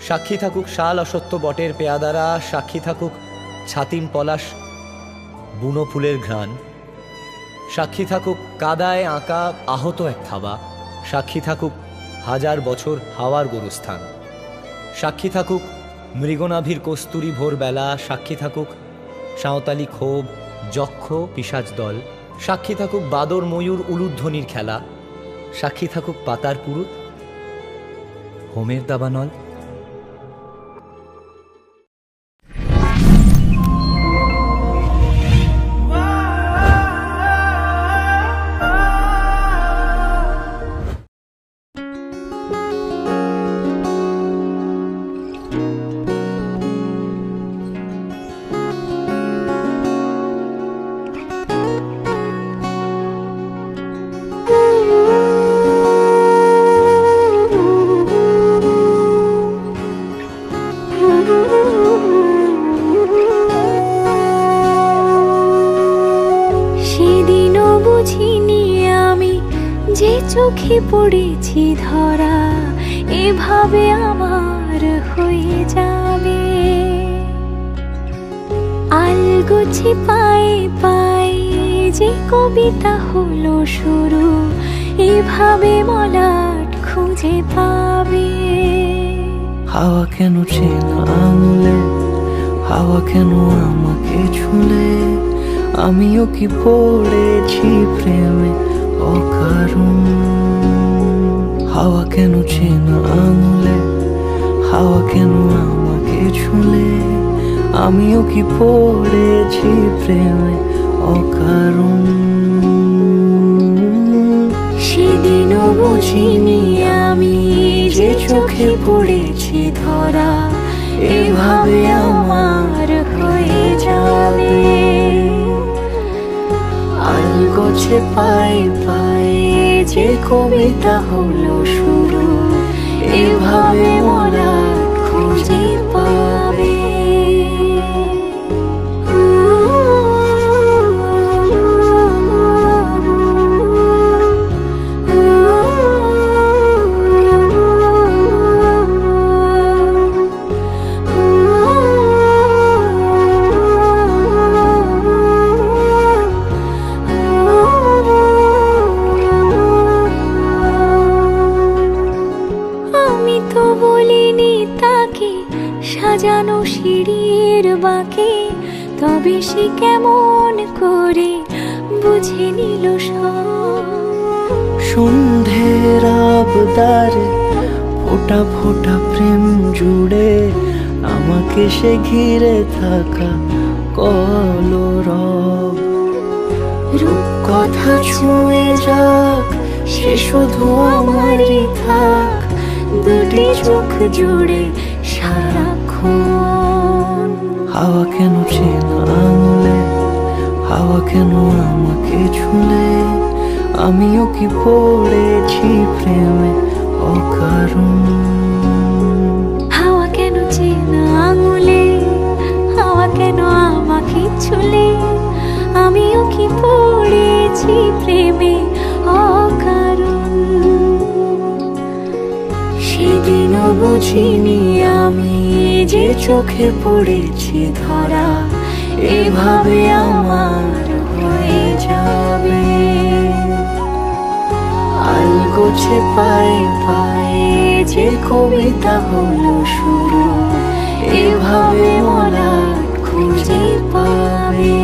সাক্ষী থাকুক শাল অসত্য বটের পেয়াদারা, সাক্ষী থাকুক ছাতিম পলাশ বুনো ফুলের ঘ্রাণ, সাক্ষী থাকুক কাদায় আঁকা আহত এক থাবা, সাক্ষী থাকুক হাজার বছর হাওয়ার গোরস্থান, সাক্ষী থাকুক মৃগনাভির কস্তুরী ভোরবেলা, সাক্ষী থাকুক সাঁওতালি ক্ষোভ যক্ষ পিশাচ দল, সাক্ষী থাকুক বাদর ময়ূর উলুধ্বনির খেলা, সাক্ষী থাকুক পাতার পুরুত হোমের দাবানল। সেদিনও বুঝিনি আমি যে চোখে পড়েছি ধরা এভাবে আমার হয়ে যাবে। আলগোছে পায়ে পায়ে যে কবিতা হলো শুরু এভাবে মলাট খুঁজে পাবে। হাওয়া কেন চেনা আঙুলে, হাওয়া কেন আমাকে ছুলে, আমিও কি পড়েছি প্রেমে অকারণ। হাওয়া কেন চেনা আঙুলে, হাওয়া কেন আমাকে ছুলে, আমিও কি পড়েছি প্রেমে অকারণ। সেদিনও বুঝিনি আমি যে চোখে পড়েছি ধরা এভাবে আমার হয়ে যাবে। আলগোছে পায়ে পায়ে যে কবিতা হলো শুরু এভাবে মোরা খুঁজে পাবে। সাজানো সিঁড়ির বাঁকে তবে সে কেমন করে বুঝে নিল সব। সন্ধ্যের আবদারে ফোটা ফোটা প্রেম জুড়ে আমাকে সে ঘিরে থাকা কলরব। রূপকথা ছুঁয়ে যাক সে শুধু আমারই থাক দুটি চোখ জুড়ে সারাক্ষণ। হাওয়া কেন চেনা আঙুলে, হাওয়া কেন আমাকে ছুলে, আমিও কি পড়েছি প্রেমে অকারণ। হাওয়া কেন চেনা আঙুলে, হাওয়া কেন আমাকে ছুলে, আমিও কি পড়েছি প্রেমে অকারণ। সেদিনও বুঝিনি আমি যে চোখে পড়েছি ধরা এভাবে আমার হয়ে যাবে। আলগোছে পায়ে পায়ে যে কবিতা হলো শুরু এভাবে মোরা খুঁজে পাবে।